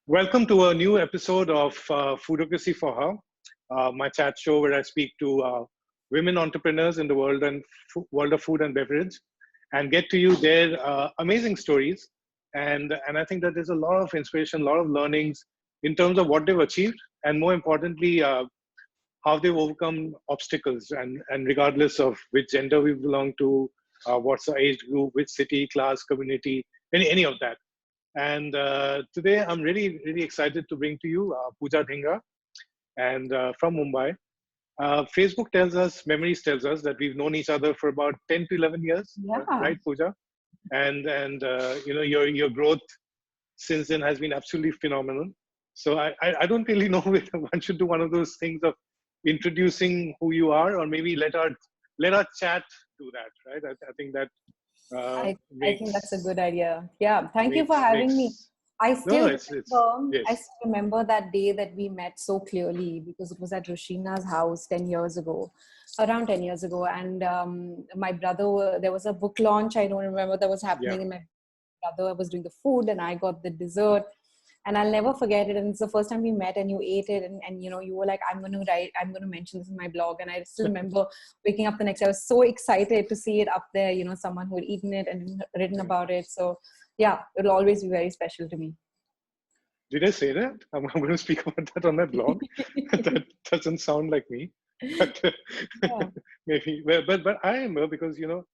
Welcome to a new episode of Foodocracy for Her, my chat show where I speak to women entrepreneurs in the world of food and beverage, and get to you their amazing stories. And I think that there's a lot of inspiration, a lot of learnings in terms of what they've achieved, and more importantly, how they've overcome obstacles, and regardless of which gender we belong to, what's the age group, which city, class, community, any of that. And today I'm really excited to bring to you Pooja Dhingra and from Mumbai. Facebook tells us, memories tells us that we've known each other for about 10 to 11 years, Yeah. right, Pooja? And you know, your growth since then has been absolutely phenomenal. So I don't really know whether one should do one of those things of introducing who you are, or maybe let our chat do that, right? I think that uh, I think that's a makes good idea. Yeah. Thank you for makes having me. makes no, no, it's I yes. still remember that day that we met so clearly because it was at Roshina's house 10 years ago, around 10 years ago. And my brother, there was a book launch. I don't remember that was Yeah. happening. And my brother was doing the food and I got the dessert. And I'll never forget it. And it's the first time we met and you ate it. And you know, you were like, I'm going to mention this in my blog. And I still remember waking up the next day. I was so excited to see it up there, you know, someone who had eaten it and written about it. So yeah, it'll always be very special to me. Did I say that? I'm going to speak about that on my blog. That doesn't sound like me, but Yeah. maybe. But I remember because you know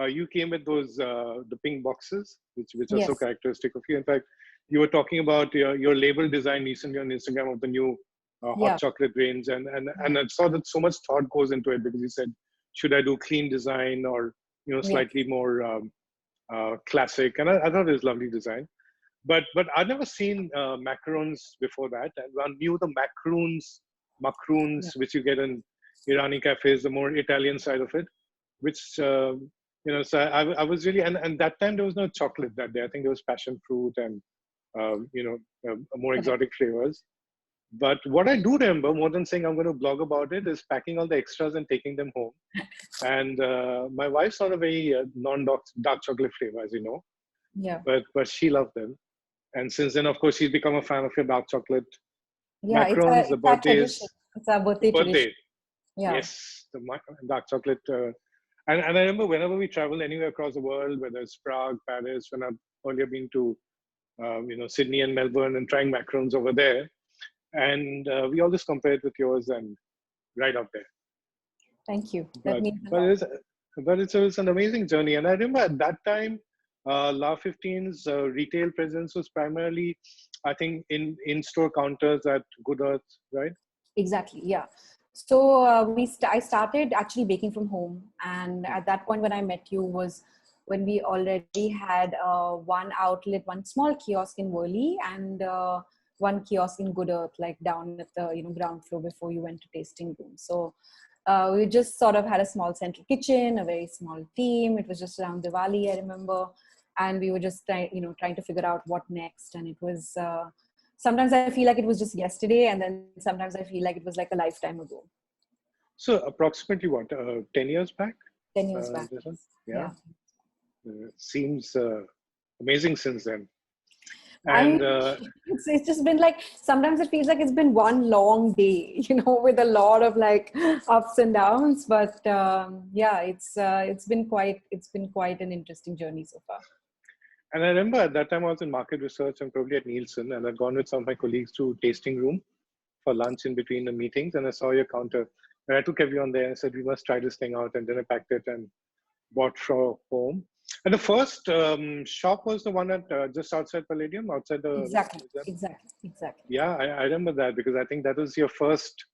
you came with those the pink boxes, which are so Yes. characteristic of you. In fact, you were talking about your label design recently on Instagram of the new hot Yeah. chocolate range, and I saw that so much thought goes into it because you said, should I do clean design or Yeah. slightly more classic? And I thought it was lovely design. But I'd never seen macarons before that. And I knew the macaroons, Yeah. which you get in Irani cafes, the more Italian side of it, which So I was really, and that time there was no chocolate that day. I think there was passion fruit and more Correct. exotic flavors. But what I do remember more than saying I'm going to blog about it is packing all the extras and taking them home. And my wife's not a very dark chocolate flavor, as you know, Yeah. but she loved them. And since then, of course, she's become a fan of your dark chocolate Yeah. macarons, the It's our tradition. birthdays, It's our the birthday tradition. birthday. Yeah. Yes, dark chocolate. And I remember whenever we travel anywhere across the world, whether it's Prague, Paris, when I've earlier been to, Sydney and Melbourne and trying macarons over there. And we always compare it with yours and right up there. Thank you. That But means a but lot. it's an amazing journey. And I remember at that time, La 15's retail presence was primarily, I think, in store counters at Good Earth, right? Exactly. Yeah. So I started actually baking from home, and at that point when I met you was when we already had one outlet, one small kiosk in Worli, and one kiosk in Good Earth, like down at the ground floor before you went to tasting room. So we just sort of had a small central kitchen, a very small team. It was just around Diwali, I remember, and we were just trying to figure out what next, and it was. Sometimes I feel like it was just yesterday, and then sometimes I feel like it was like a lifetime ago. So approximately what, 10 years back? 10 years back. This one? Yeah. Yeah. Seems amazing since then. I And mean, it's just been like, sometimes it feels like it's been one long day, with a lot of like ups and downs. But yeah, it's been quite an interesting journey so far. and I remember at that time I was in market research and probably at Nielsen, and I'd gone with some of my colleagues to tasting room for lunch in between the meetings, and I saw your counter. And I took everyone there and said, we must try this thing out. And then I packed it and bought for home. And the first shop was the one at just outside Palladium, outside the Exactly, museum. exactly, exactly. Yeah, I remember that because I think that was your first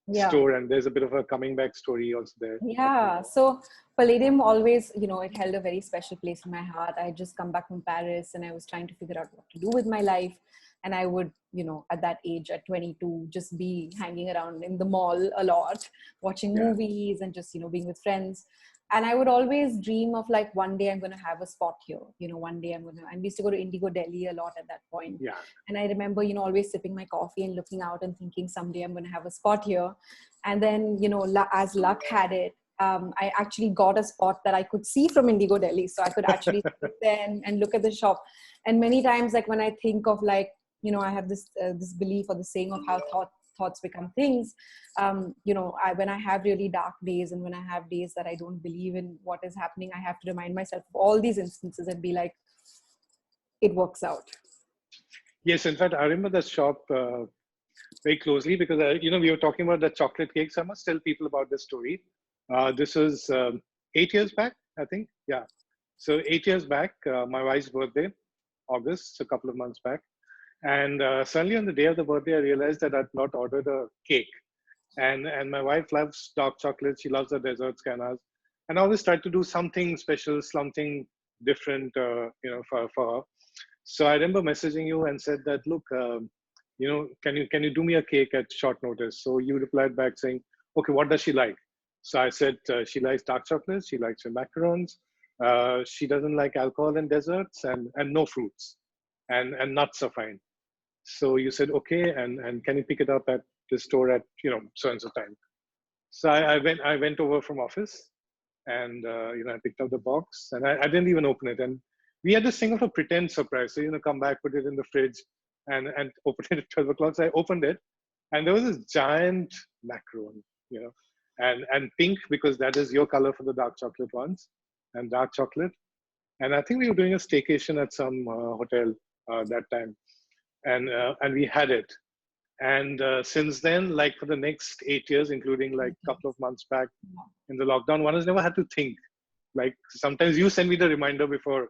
Yeah. store, and there's a bit of a coming back story also there. Yeah. So Palladium always, it held a very special place in my heart. I had just come back from Paris and I was trying to figure out what to do with my life. And I would, at that age at 22, just be hanging around in the mall a lot, watching Yeah. movies and just, being with friends. And I would always dream of like, one day I'm going to have a spot here. One day and we used to go to Indigo Delhi a lot at that point. Yeah. And I remember, always sipping my coffee and looking out and thinking someday I'm going to have a spot here. And then, as luck had it, I actually got a spot that I could see from Indigo Delhi. So I could actually sit there and look at the shop. And many times, like when I think of like I have this belief or the saying of how thoughts become things. When I have really dark days and when I have days that I don't believe in what is happening, I have to remind myself of all these instances and be like, it works out. Yes, in fact, I remember that shop very closely because we were talking about the chocolate cakes. I must tell people about this story. This was 8 years back, I think. Yeah. So 8 years back, my wife's birthday, August, a couple of months back. And suddenly on the day of the birthday, I realized that I'd not ordered a cake. And my wife loves dark chocolate. She loves the desserts, canas. And I always try to do something special, something different, for her. So I remember messaging you and said that, look, can you do me a cake at short notice? So you replied back saying, okay, what does she like? So I said she likes dark chocolate, she likes her macarons, she doesn't like alcohol and desserts, and no fruits, and nuts are fine. So you said okay, and can you pick it up at the store at so and so time? So I went over from office, and I picked up the box, and I didn't even open it. And we had this thing of a pretend surprise. So come back, put it in the fridge, and open it at 12 o'clock. So I opened it, and there was this giant macaron, and pink because that is your color for the dark chocolate ones, and dark chocolate. And I think we were doing a staycation at some hotel that time, and we had it. And since then, like for the next 8 years, including like a couple of months back in the lockdown, one has never had to think. Like sometimes you send me the reminder before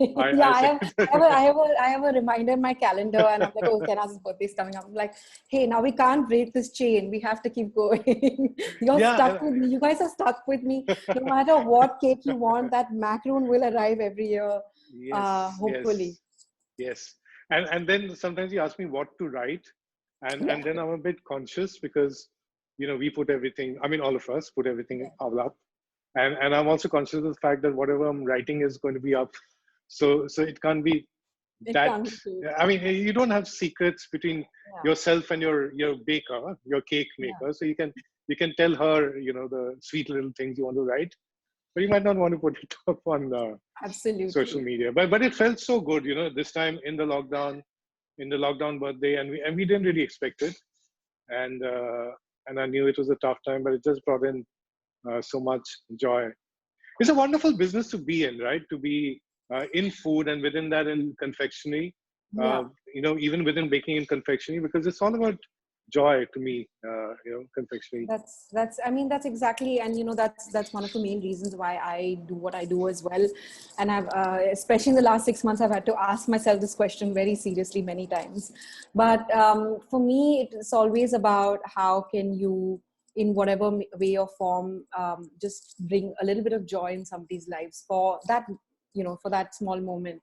Yeah, I send I have a reminder in my calendar, and I'm like, oh, Kenaz's birthday is coming up. I'm like, hey, now we can't break this chain. We have to keep going. You're yeah, stuck with me. You guys are stuck with me. No matter what cake you want, that macaron will arrive every year. yes, Hopefully. yes, yes. And then sometimes you ask me what to write, Yeah. and then I'm a bit conscious because we put everything. I mean, all of us put everything Yeah. all up, and I'm also conscious of the fact that whatever I'm writing is going to be up. So it can't be It that. can't be true. I mean, you don't have secrets between Yeah. yourself and your baker, your cake Yeah. maker. So you can tell her the sweet little things you want to write, but you might not want to put it up on social Absolutely. media. But it felt so good, this time in the lockdown birthday, and we didn't really expect it, and I knew it was a tough time, but it just brought in so much joy. It's a wonderful business to be in, right? To be in food, and within that in confectionery, Yeah. even within baking and confectionery, because it's all about joy to me, confectionery. I mean, that's exactly, and that's one of the main reasons why I do what I do as well. And I've especially in the last 6 months, I've had to ask myself this question very seriously many times. But for me, it's always about how can you, in whatever way or form, just bring a little bit of joy in somebody's lives for that, for that small moment.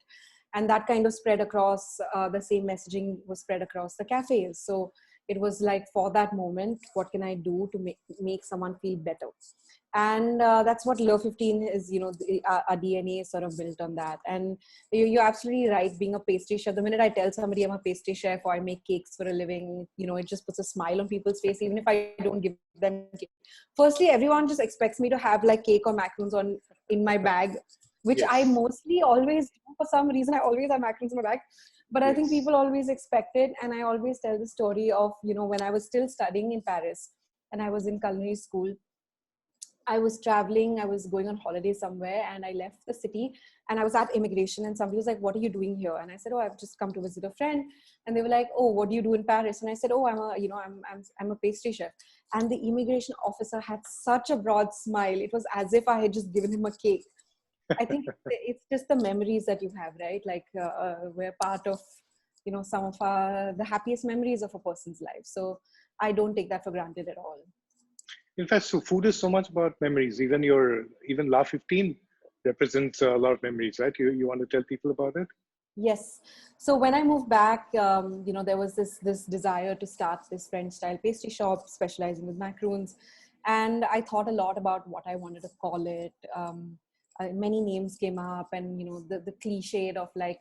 And that kind of spread across, the same messaging was spread across the cafes. So it was like, for that moment, what can I do to make someone feel better? And that's what Love 15 is. Our DNA is sort of built on that. And you're absolutely right. Being a pastry chef, the minute I tell somebody I'm a pastry chef or I make cakes for a living, it just puts a smile on people's face, even if I don't give them cake. Firstly, everyone just expects me to have like cake or macarons in my bag, which I Yes, mostly always do. For some reason, I always have macarons in my bag. But I think yes. people always expect it. And I always tell the story of, when I was still studying in Paris and I was in culinary school, I was traveling, I was going on holiday somewhere, and I left the city and I was at immigration, and somebody was like, what are you doing here? And I said, oh, I've just come to visit a friend. And they were like, oh, what do you do in Paris? And I said, oh, I'm a pastry chef. And the immigration officer had such a broad smile. It was as if I had just given him a cake. I think it's just the memories that you have, right? Like we're part of, some of the happiest memories of a person's life. So I don't take that for granted at all. In fact, so food is so much about memories. Even La 15 represents a lot of memories, right? You want to tell people about it? Yes. So when I moved back, there was this desire to start this French style pastry shop specializing with macaroons. And I thought a lot about what I wanted to call it. Many names came up, and, the cliched of like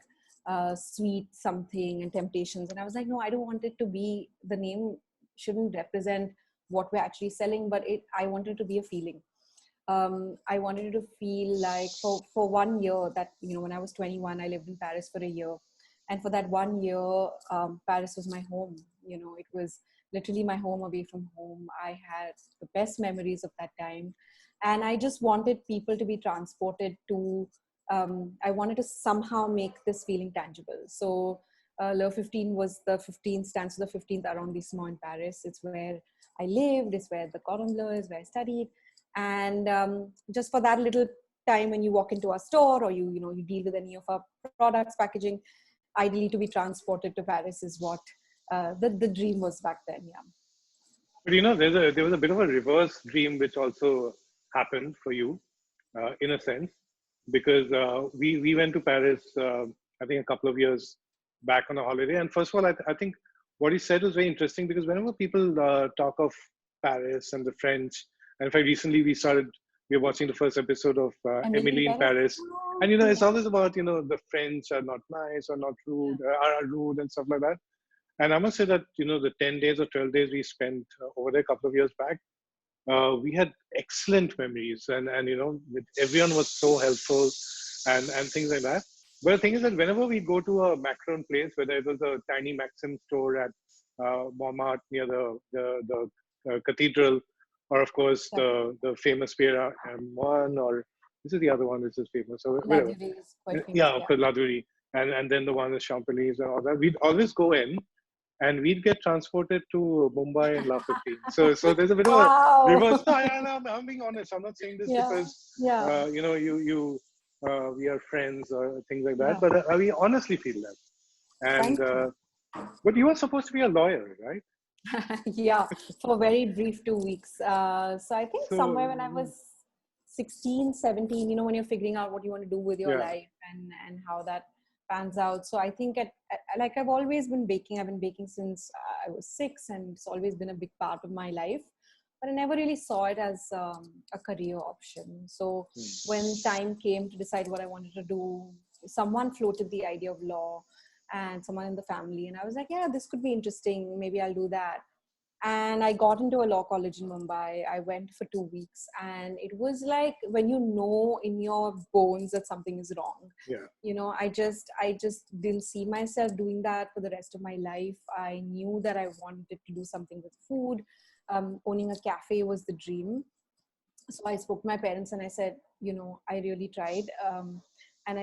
sweet something and temptations. And I was like, no, I don't want it to be, the name shouldn't represent what we're actually selling, but I wanted it to be a feeling. I wanted it to feel like, for 1 year, that, when I was 21, I lived in Paris for a year. And for that 1 year, Paris was my home. You know, it was literally my home away from home. I had the best memories of that time. And I just wanted people to be transported to, I wanted to somehow make this feeling tangible. So Le 15 was the 15th, stands for the 15th arrondissement in Paris. It's where I lived, it's where the Cordon Bleu is, where I studied. And just for that little time when you walk into our store or you deal with any of our products, packaging, ideally to be transported to Paris is what the dream was back then. Yeah. But there was a bit of a reverse dream which also happened for you, in a sense, because we went to Paris, I think a couple of years back on a holiday. And first of all, I think what he said was very interesting, because whenever people talk of Paris and the French, and in fact, recently we were watching the first episode of Emily Emily in Paris. Paris. Oh, And, it's yeah. always about, the French are not nice or not rude, are rude and stuff like that. And I must say that, the 10 days or 12 days we spent over there a couple of years back, we had excellent memories, and with everyone was so helpful and things like that. But the thing is that whenever we go to a macaron place, whether it was a tiny Maxim store at Montmartre near the cathedral, or of course Yeah. the famous Piera M1, or this is the other one which is famous. So La whatever. Durée is quite famous. Yeah, of course, La Durée. And then the one with Champs-Élysées and all that. We'd always go in, and we'd get transported to Mumbai and La 15. So there's a bit of a Wow. reverse. No, I'm being honest. I'm not saying this Yeah. because Yeah. we are friends or things like that. Yeah. But we honestly feel that. And Thank you. but you were supposed to be a lawyer, right? Yeah, for a very brief 2 weeks. So I think somewhere when I So was 16, 17, when you're figuring out what you want to do with your yeah, life and how that pans out. So I think like I've always been baking. I've been baking since I was 6, and it's always been a big part of my life. But I never really saw it as a career option. So when time came to decide what I wanted to do, someone floated the idea of law, and someone in the family, and I was like, yeah, this could be interesting, maybe I'll do that. And I got into a law college in Mumbai. I went for 2 weeks, and it was like when you know in your bones that something is wrong. yeah. I just didn't see myself doing that for the rest of my life. I knew that I wanted to do something with food. Owning a cafe was the dream. So I spoke to my parents and I said, I really tried. And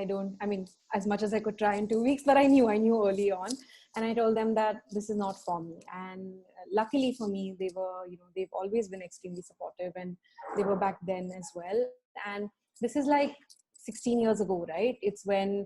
as much as I could try in 2 weeks, but I knew early on. And I told them that this is not for me. And luckily for me, they were, they've always been extremely supportive, and they were back then as well. And this is like 16 years ago, right? It's when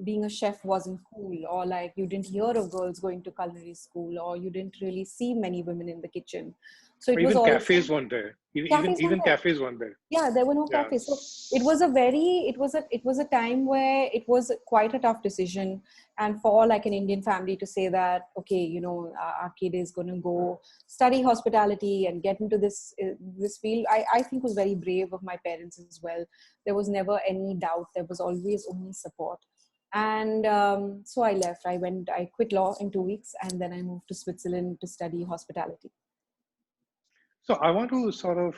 being a chef wasn't cool, or like you didn't hear of girls going to culinary school, or you didn't really see many women in the kitchen. So Or it was even all cafes weren't there. cafes weren't Even there. cafes weren't there. Yeah, there were no Yeah. cafes. So it was a time where it was quite a tough decision. And for like an Indian family to say that, okay, our kid is going to go study hospitality and get into this field, I think was very brave of my parents as well. There was never any doubt. There was always only support. And so I left. I quit law in 2 weeks, and then I moved to Switzerland to study hospitality. So I want to sort of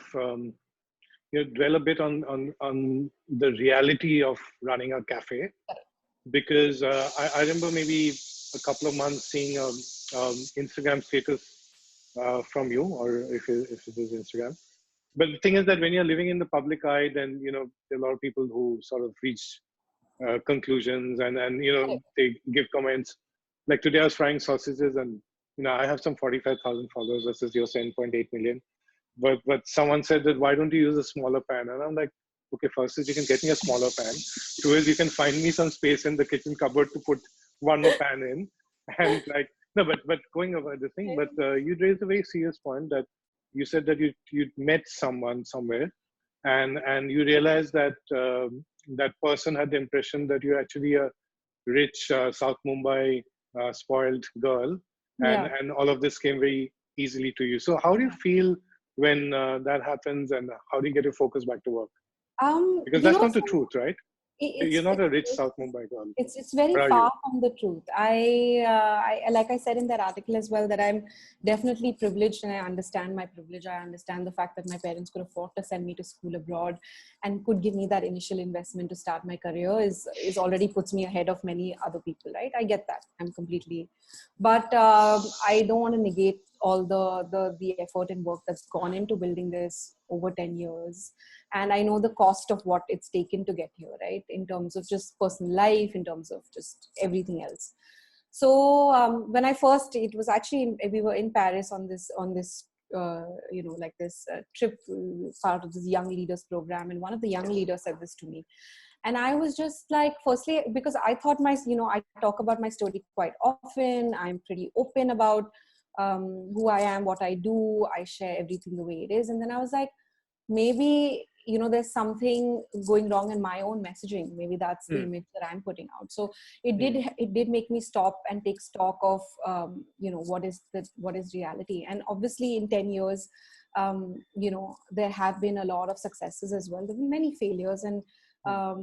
dwell a bit on the reality of running a cafe, because I remember maybe a couple of months seeing Instagram status from you, or if it is Instagram. But the thing is that when you're living in the public eye, then there are a lot of people who sort of reach conclusions, and they give comments. Like today, I was frying sausages, and I have some 45,000 followers versus your 7.8 million. But someone said that, why don't you use a smaller pan? And I'm like, okay, first is you can get me a smaller pan. Two is you can find me some space in the kitchen cupboard to put one more pan in. And like, no, but going over the thing, but you raised a very serious point that you said that you met someone somewhere, and you realized that that person had the impression that you're actually a rich South Mumbai spoiled girl, Yeah. and all of this came very easily to you. So how do you feel when that happens, and how do you get your focus back to work? Because that's not the truth, right? You're not a rich South Mumbai girl. It's very Or are far you? from the truth. I like I said in that article as well, that I'm definitely privileged, and I understand my privilege. I understand the fact that my parents could afford to send me to school abroad and could give me that initial investment to start my career is already puts me ahead of many other people, right? I get that. I'm completely, but I don't want to negate all the effort and work that's gone into building this over 10 years. And I know the cost of what it's taken to get here, right, in terms of just personal life, in terms of just everything else. So when I first, it was actually we were in Paris on this like this trip, part of this young leaders program, and one of the young leaders said this to me, and I was just like, firstly, because I thought I talk about my story quite often, I'm pretty open about who I am, what I do, I share everything the way it is. And then I was like, maybe there's something going wrong in my own messaging. Maybe that's the image that I'm putting out. So it did make me stop and take stock of what is reality. And obviously in 10 years there have been a lot of successes as well. There have been many failures, and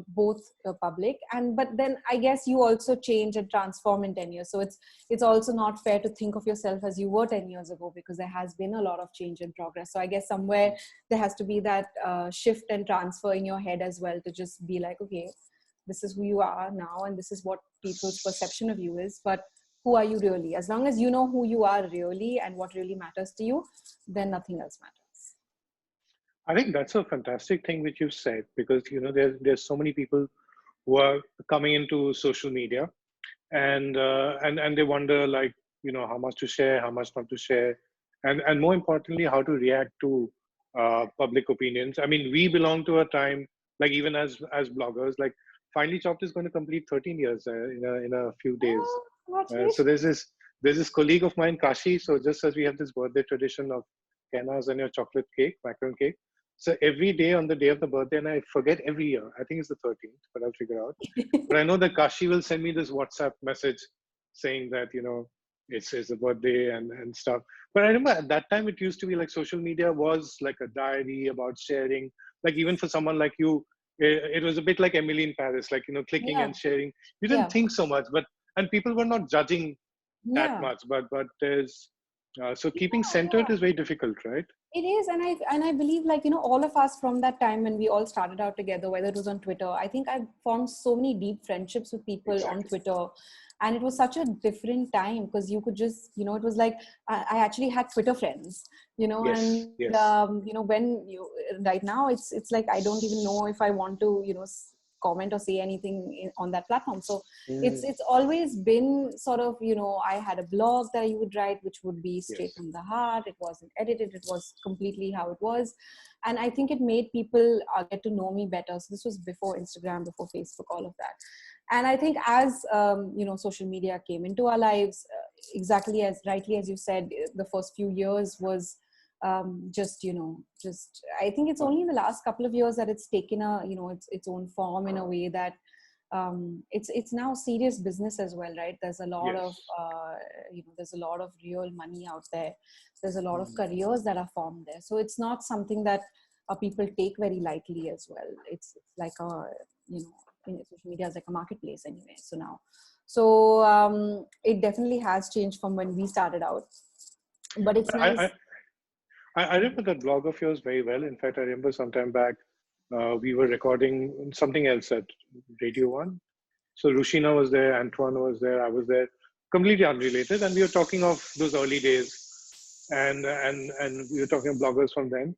both public, and but then I guess you also change and transform in 10 years. So it's also not fair to think of yourself as you were 10 years ago, because there has been a lot of change and progress. So I guess somewhere there has to be that shift and transfer in your head as well, to just be like, okay, this is who you are now, and this is what people's perception of you is, but who are you really? As long as you know who you are really and what really matters to you, then nothing else matters. I think that's a fantastic thing which you said, because there's so many people who are coming into social media, and they wonder, like, how much to share, how much not to share, and more importantly, how to react to public opinions. I mean, we belong to a time, like, even as bloggers, like, Finely Chopped is going to complete 13 years in a few days. Oh, So congratulations. there's this colleague of mine, Kashi. So just as we have this birthday tradition of Kenas and your chocolate cake, macaron cake. So every day on the day of the birthday, and I forget every year, I think it's the 13th, but I'll figure out. But I know that Kashi will send me this WhatsApp message saying that, it's a birthday and stuff. But I remember at that time, it used to be like social media was like a diary about sharing. Like, even for someone like you, it was a bit like Emily in Paris, like, clicking Yeah, and sharing. You didn't yeah, think so much, and people were not judging that yeah. much. But there's, so keeping Yeah, centered yeah. is very difficult, right? It is, and I believe, like, all of us from that time when we all started out together, whether it was on Twitter, I think I've formed so many deep friendships with people on Exactly. Twitter, and it was such a different time, because you could just, it was like I actually had Twitter friends, Yes, and yes. when you right now it's like I don't even know if I want to comment or say anything on that platform. So it's Mm, it's always been sort of, I had a blog that I would write, which would be straight yes. from the heart. It wasn't edited, it was completely how it was. And I think it made people get to know me better. So this was before Instagram, before Facebook, all of that. And I think as social media came into our lives, exactly as rightly as you said, the first few years was just I think it's Uh, only in the last couple of years that it's taken a its own form, in a way that it's now serious business as well, right? There's a lot of yes. there's a lot of real money out there. There's a lot of Mm. careers that are formed there. So it's not something that people take very lightly as well. It's like a social media is like a marketplace anyway. So now, so it definitely has changed from when we started out, but it's I, nice. I, I remember that blog of yours very well. In fact, I remember sometime back, we were recording something else at Radio One. So Rushina was there, Antoine was there, I was there, completely unrelated, and we were talking of those early days, and we were talking of bloggers from then,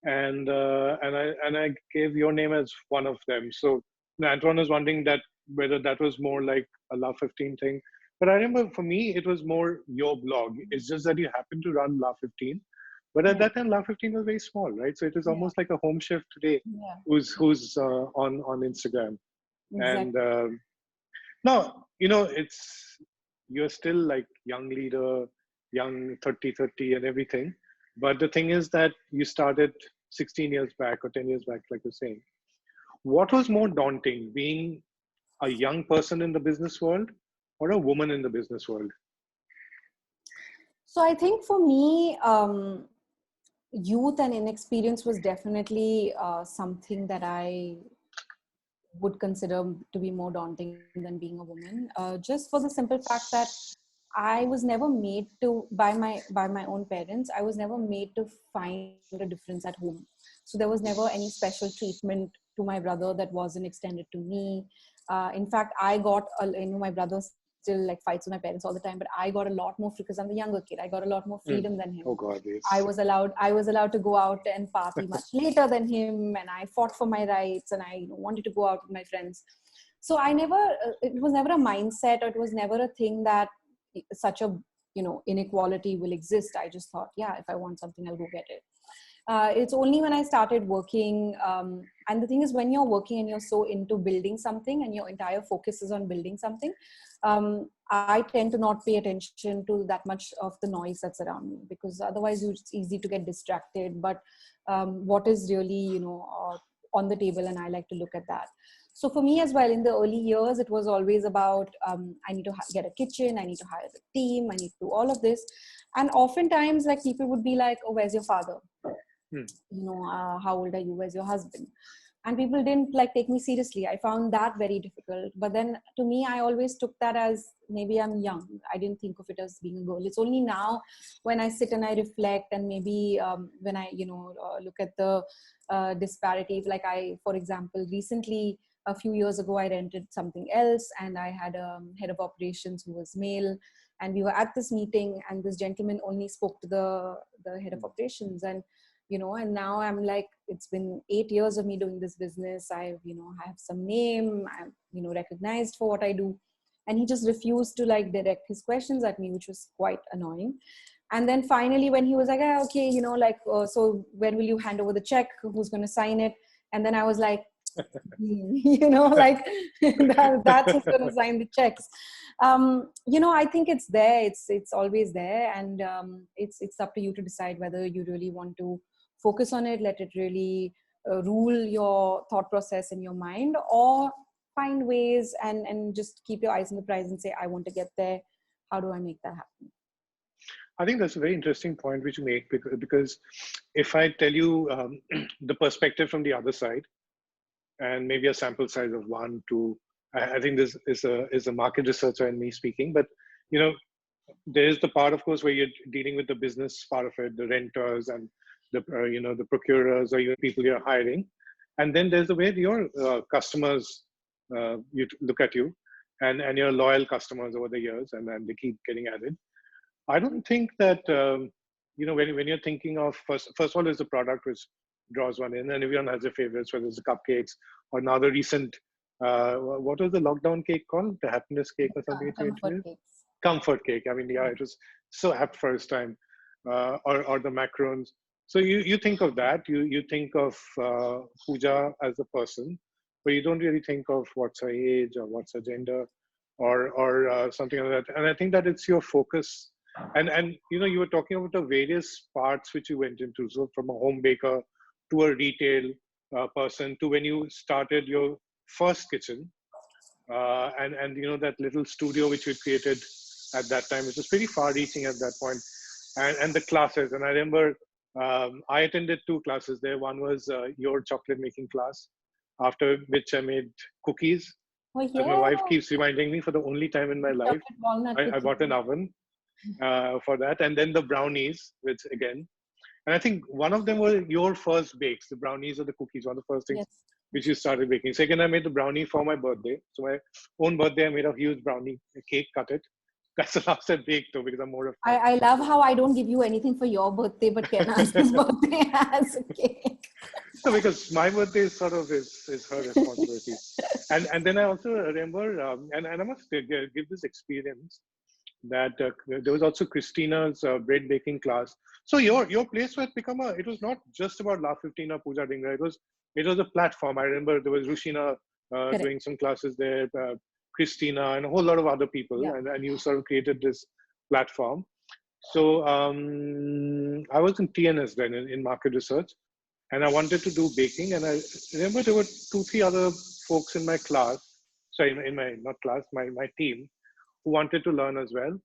and I gave your name as one of them. So Antoine was wondering that whether that was more like a Love 15 thing. But I remember for me, it was more your blog. It's just that you happened to run Love 15. But at Yeah, that time, Love 15 was very small, right? So it was yeah, almost like a home chef today yeah, who's on Instagram. And exactly. now, you're still like young leader, young 30, and everything. But the thing is that you started 16 years back or 10 years back, like you're saying. What was more daunting, being a young person in the business world or a woman in the business world? So I think for me, youth and inexperience was definitely something that I would consider to be more daunting than being a woman, just for the simple fact that I was never made to by my own parents. I was never made to find a difference at home. So there was never any special treatment to my brother that wasn't extended to me. In fact, I got my brother still like fights with my parents all the time, but I got a lot more because I'm the younger kid. I got a lot more freedom than him. Oh God, yes. I was allowed to go out and party much later than him, and I fought for my rights, and I wanted to go out with my friends. So I never, it was never a mindset, or it was never a thing that such a inequality will exist. I just thought, yeah, if I want something, I'll go get it. It's only when I started working, and the thing is, when you're working and you're so into building something and your entire focus is on building something, I tend to not pay attention to that much of the noise that's around me, because otherwise it's easy to get distracted. But what is really on the table, and I like to look at that. So for me as well, in the early years, it was always about, I need to get a kitchen, I need to hire a team, I need to do all of this. And oftentimes, like, people would be like, oh, where's your father? How old are you? Where's your husband? And people didn't like take me seriously. I found that very difficult. But then to me, I always took that as maybe I'm young. I didn't think of it as being a goal. It's only now when I sit and I reflect, and maybe when I, look at the disparity. Like for example, recently, a few years ago, I rented something else, and I had a head of operations who was male. And we were at this meeting, and this gentleman only spoke to the head of operations. And and now I'm like, it's been 8 years of me doing this business. I have some name. I'm, recognized for what I do. And he just refused to like direct his questions at me, which was quite annoying. And then finally, when he was like, okay, so when will you hand over the check? Who's going to sign it? And then I was like, like that's who's going to sign the checks. I think it's there. It's always there. And it's up to you to decide whether you really want to focus on it, let it really rule your thought process in your mind, or find ways and just keep your eyes on the prize and say, I want to get there. How do I make that happen? I think that's a very interesting point which you make, because if I tell you the perspective from the other side, and maybe a sample size of 1, 2, I think this is a market researcher and me speaking, but there is the part, of course, where you're dealing with the business part of it, the renters and the procurers, or even people you're hiring. And then there's the way your customers you look at you, and your loyal customers over the years, and then they keep getting added. I don't think that when you're thinking of first of all, there's the product which draws one in, and everyone has their favorites, whether it's the cupcakes or now the recent what was the lockdown cake called, the happiness cake or something? Comfort cake. I mean, yeah, it was so apt for its time. Or the macarons. So you think of that, you think of Pooja as a person, but you don't really think of what's her age or what's her gender, or something like that. And I think that it's your focus. And you were talking about the various parts which you went into. So from a home baker to a retail person, to when you started your first kitchen, and that little studio which you created at that time, which was pretty far-reaching at that point. And the classes. And I remember I attended 2 classes there. One was your chocolate making class, after which I made cookies. Oh, yeah. And my wife keeps reminding me, for the only time in my life, I bought an oven for that. And then the brownies, which again, and I think one of them was your first bakes, the brownies or the cookies, one of the first things which you started baking. Second, I made the brownie for my birthday. So my own birthday, I made a huge brownie cake, cut it. That's the last I baked though, because I'm more of. I love how I don't give you anything for your birthday, but Kena's birthday has a cake. So because my birthday is sort of is her responsibility. And then I also remember, and I must give this experience, that there was also Christina's bread baking class. So your place had become it was not just about La 15 or Pooja Dhingra. It was a platform. I remember there was Rushina doing some classes there, Christina, and a whole lot of other people, and you sort of created this platform. So I was in TNS then, in market research, and I wanted to do baking. And I remember there were 2, 3 other folks in my class, in my not class, my team, who wanted to learn as well.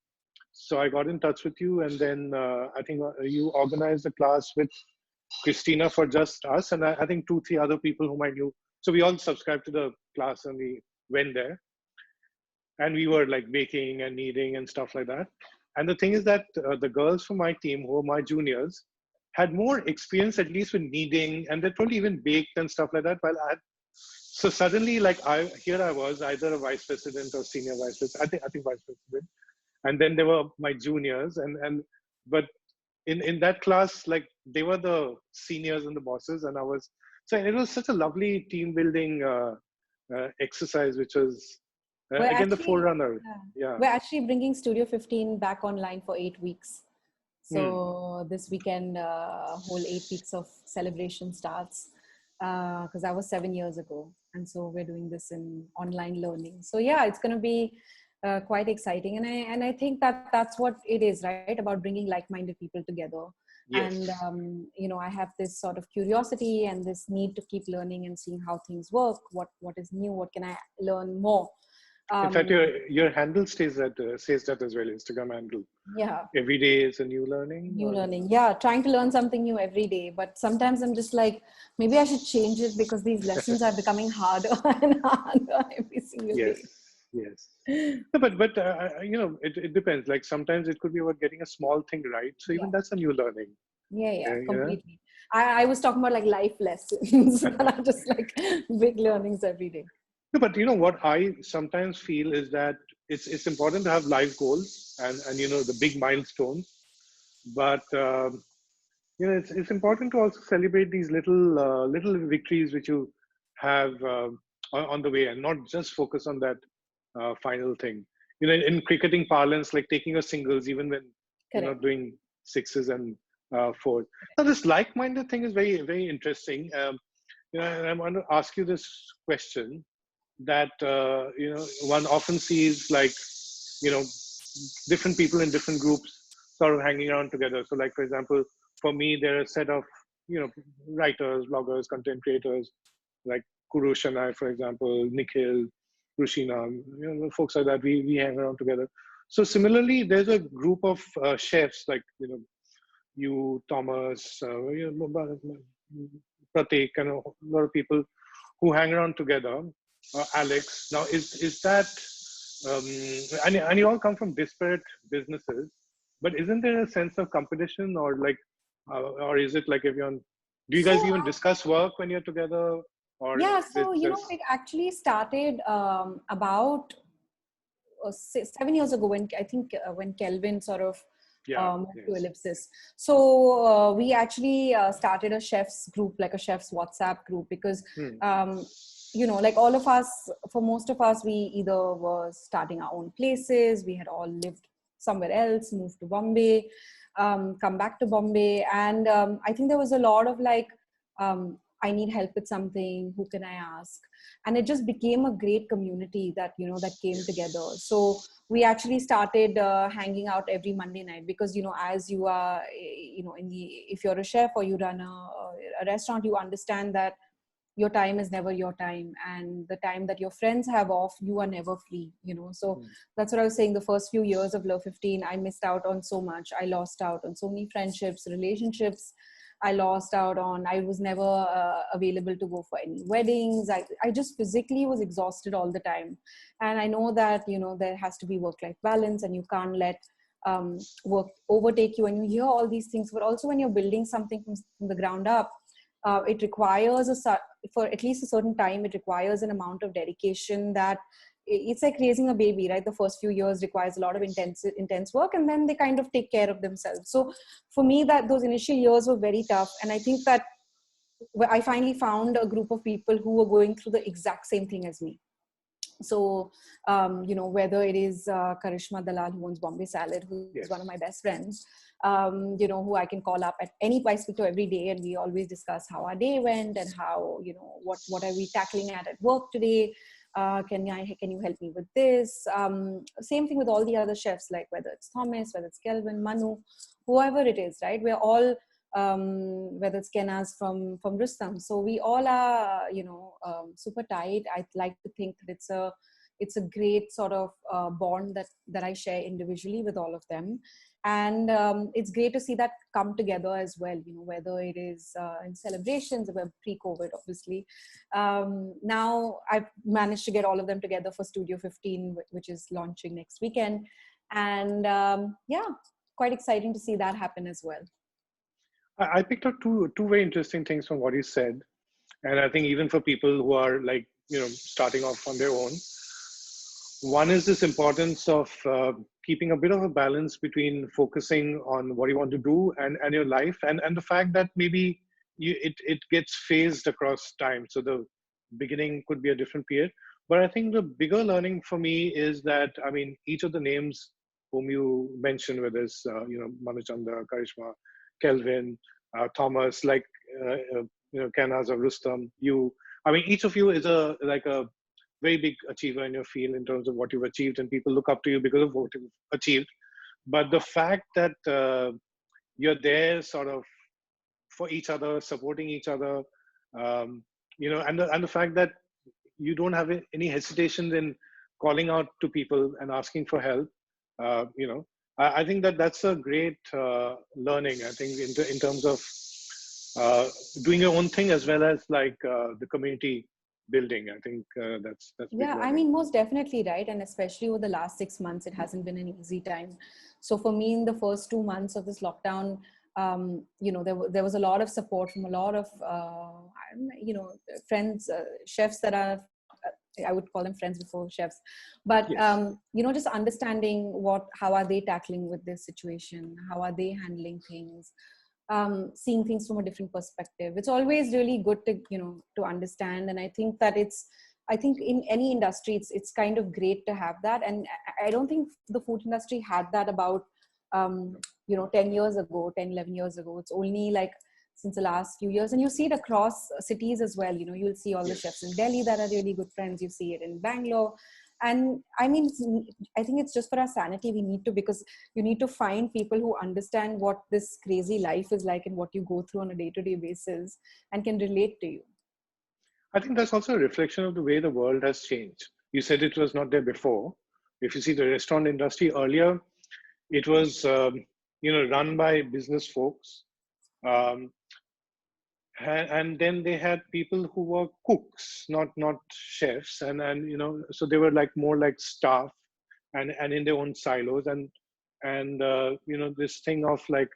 So I got in touch with you, and then I think you organized a class with Christina for just us, and I think 2, 3 other people whom I knew. So we all subscribed to the class and we went there, and we were like baking and kneading and stuff like that. And the thing is that the girls from my team, who were my juniors, had more experience at least with kneading, and they probably even baked and stuff like that. While I had, so suddenly, like I was either a vice president or senior vice president. I think vice president, and then there were my juniors, and but in that class, like they were the seniors and the bosses, and I was, so it was such a lovely team building exercise, which was We're again the actually, forerunner. yeah, Yeah. we're actually bringing Studio 15 back online for 8 weeks. Hmm. So this weekend, whole 8 weeks of celebration starts, because that was 7 years ago, and so we're doing this in online learning. So yeah, it's going to be quite exciting, and I think that that's what it is, right? About bringing like-minded people together. And Yes. I have this sort of curiosity and this need to keep learning and seeing how things work. What is new? What can I learn more? In fact, Um, your handle says that as well. Instagram handle. yeah, Every day is a new learning. new Or learning. Yeah, trying to learn something new every day. But sometimes I'm just like, maybe I should change it because these lessons are becoming harder and harder every single yes, day. yes. No, but it depends. Like sometimes it could be about getting a small thing right. So Yeah, even that's a new learning. yeah, You know. completely. I was talking about like life lessons that are just like big learnings every day. No, but you know what I sometimes feel is that it's important to have life goals and the big milestones, but it's important to also celebrate these little victories which you have on the way, and not just focus on that final thing. In cricketing parlance, like taking a singles even when you're not Correct. doing sixes and fours. Now this like-minded thing is very very interesting. And I want to ask you this question that one often sees, like you know different people in different groups sort of hanging around together. So like for example, for me there are a set of writers, bloggers, content creators like Kurush and I, for example, Nikhil, Rushina, folks like that, we hang around together. So similarly there's a group of chefs like you, Thomas, Pratik, and a lot of people who hang around together. Alex, now is that and you all come from disparate businesses, but isn't there a sense of competition, or is it like everyone? Do you So guys even discuss work when you're together, or yeah, is it so just it actually started about 7 years ago, when I think when Kelvin sort of yeah, moved to yes, Ellipsis. So we actually started a chef's group, like a chef's WhatsApp group, because hmm, like all of us, for most of us, we either were starting our own places, we had all lived somewhere else, moved to Bombay, come back to Bombay, and I think there was a lot of like, I need help with something, who can I ask? And it just became a great community that that came together. So we actually started hanging out every Monday night, because as you are if you're a chef or you run a restaurant, you understand that your time is never your time, and the time that your friends have off, you are never free. So hmm, that's what I was saying. The first few years of Love 15, I missed out on so much. I lost out on so many friendships, relationships. I lost out on, I was never available to go for any weddings. I just physically was exhausted all the time. And I know that there has to be work-life balance, and you can't let work overtake you. And you hear all these things, but also when you're building something from the ground up, it requires for at least a certain time, it requires an amount of dedication that it's like raising a baby, right? The first few years requires a lot of intense work, and then they kind of take care of themselves. So for me, that those initial years were very tough, and I think that I finally found a group of people who were going through the exact same thing as me. So whether it is Karishma Dalal, who owns Bombay Salad, who's one of yes, my best friends, who I can call up at any point, speak to every day, and we always discuss how our day went and how what are we tackling at work today. Can you help me with this? Same thing with all the other chefs, like whether it's Thomas, whether it's Kelvin, Manu, whoever it is, right? We're all whether it's Kenaz from Rustam. So we all are, super tight. I like to think that it's a great sort of bond that I share individually with all of them. And it's great to see that come together as well, whether it is in celebrations or pre-COVID, obviously. Now I've managed to get all of them together for Studio 15, which is launching next weekend. And yeah, quite exciting to see that happen as well. I picked up two very interesting things from what you said, and I think even for people who are like starting off on their own, one is this importance of keeping a bit of a balance between focusing on what you want to do and your life, and the fact that maybe it gets phased across time. So the beginning could be a different period. But I think the bigger learning for me is that, I mean, each of the names whom you mentioned, whether it's, Manuchanda, Karishma, Kelvin, Thomas, like, Kanaz or Rustam, I mean, each of you is a very big achiever in your field in terms of what you've achieved, and people look up to you because of what you've achieved. But the fact that you're there sort of for each other, supporting each other, and the fact that you don't have any hesitations in calling out to people and asking for help, I think that's a great learning. I think in terms of doing your own thing as well as like the community building. I think that's big Yeah, I learning. mean, most definitely, right? And especially over the last 6 months, it hasn't been an easy time. So for me, in the first 2 months of this lockdown, there was a lot of support from a lot of, friends, chefs that are, I would call them friends before chefs, but, Yes. just understanding how are they tackling with this situation? How are they handling things? Seeing things from a different perspective. It's always really good to understand. And I think that I think in any industry, it's kind of great to have that. And I don't think the food industry had that about, 10 years ago, 10, 11 years ago. It's only like since the last few years. And you see it across cities as well. You'll see all the chefs in Delhi that are really good friends. You see it in Bangalore. And I mean, I think it's just for our sanity. We need to, because you need to find people who understand what this crazy life is like and what you go through on a day-to-day basis and can relate to you. I think that's also a reflection of the way the world has changed. You said it was not there before. If you see the restaurant industry earlier, it was run by business folks, um, and then they had people who were cooks, not chefs, and so they were like more like staff, and in their own silos, and this thing of like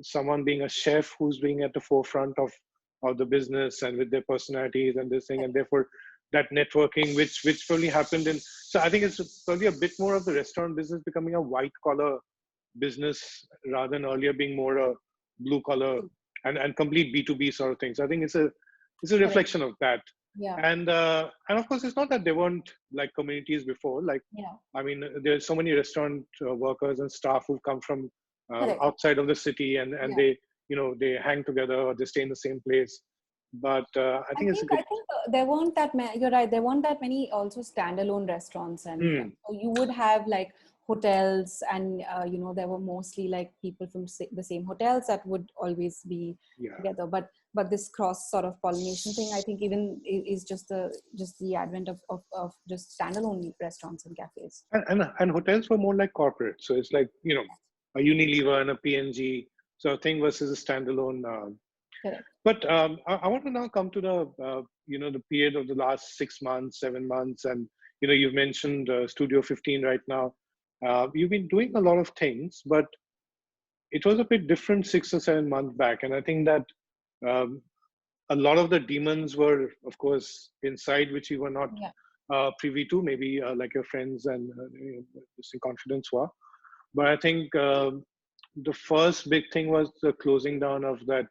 someone being a chef who's being at the forefront of the business and with their personalities and this thing, and therefore that networking which probably happened in. So I think it's probably a bit more of the restaurant business becoming a white collar business rather than earlier being more a blue collar and complete B2B sort of things. I think it's a Correct. reflection of that. Yeah. And of course, it's not that there weren't like communities before. Like, Yeah. I mean, there's so many restaurant workers and staff who've come from Correct. outside of the city, and Yeah. they hang together or they stay in the same place. But I think it's a good. I think there weren't that many. You're right. There weren't that many also standalone restaurants, and so you would have like hotels, and there were mostly like people from the same hotels that would always be Yeah. together. But this cross sort of pollination thing, I think, even is just the advent of just standalone restaurants and cafes. And hotels were more like corporate, so it's like a Unilever and a P&G sort of thing versus a standalone. Correct. But I want to now come to the period of the last 6 months, 7 months, and you've mentioned Studio 15 right now. You've been doing a lot of things, but it was a bit different 6 or 7 months back, and I think that um, a lot of the demons were, of course, inside, which you were not Yeah. privy to, maybe like your friends and just in confidence were. But I think the first big thing was the closing down of that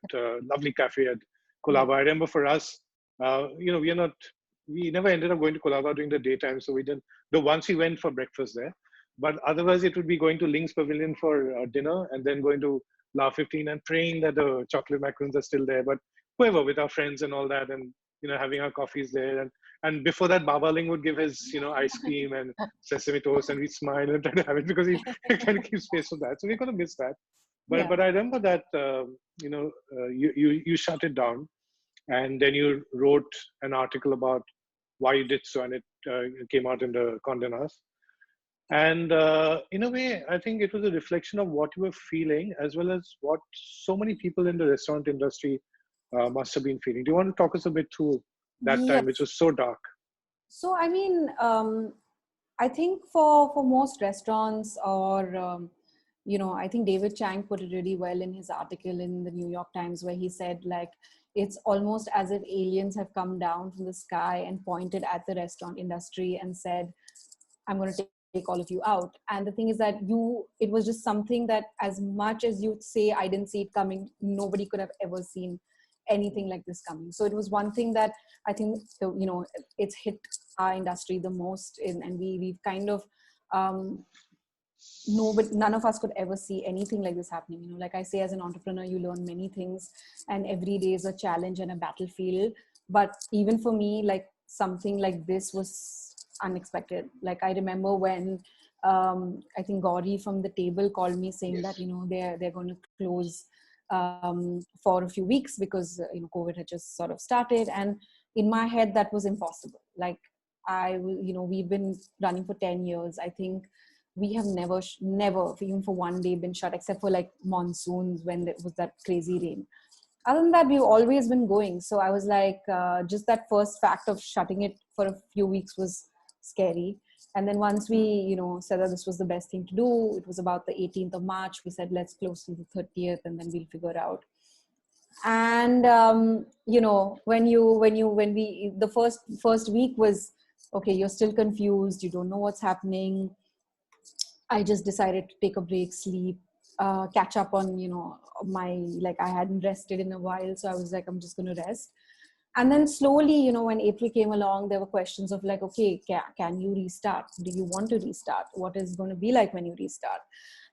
lovely cafe at Colaba. I remember for us, we never ended up going to Colaba during the daytime, so we didn't. The once we went for breakfast there, but otherwise it would be going to Link's Pavilion for dinner and then going to La 15 and praying that the chocolate macaroons are still there. But whoever, with our friends and all that, and having our coffees there, and before that, Baba Ling would give his ice cream and sesame toast, and we'd smile and try to have it because he kind of keeps space for that. So we're gonna miss that. But Yeah. but I remember that you shut it down, and then you wrote an article about why you did so, and it came out in the Condé Nast. And in a way, I think it was a reflection of what you were feeling, as well as what so many people in the restaurant industry must have been feeling. Do you want to talk us a bit through that time, which Yes. was so dark? So, I mean, I think for most restaurants or I think David Chang put it really well in his article in the New York Times, where he said, like, it's almost as if aliens have come down from the sky and pointed at the restaurant industry and said, I'm going to take all of you out. And the thing is that it was just something that, as much as you say, I didn't see it coming, nobody could have ever seen anything like this coming. So it was one thing that I think, it's hit our industry the most and we've kind of, nobody, none of us could ever see anything like this happening. Like I say, as an entrepreneur, you learn many things, and every day is a challenge and a battlefield. But even for me, like, something like this was unexpected. Like, I remember when I think Gauri from the table called me saying that Yes. they're going to close for a few weeks because COVID had just sort of started. And in my head, that was impossible. Like, we've been running for 10 years. I think we have never, even for one day, been shut, except for like monsoons when there was that crazy rain. Other than that, we've always been going. So I was like, just that first fact of shutting it for a few weeks was scary. And then once we, said that this was the best thing to do, it was about the 18th of March. We said, let's close to the 30th, and then we'll figure it out. And when we the first week was okay, you're still confused, you don't know what's happening. I just decided to take a break, sleep, catch up on, I hadn't rested in a while. So I was like, I'm just going to rest. And then slowly, when April came along, there were questions of like, okay, can you restart? Do you want to restart? What is going to be like when you restart?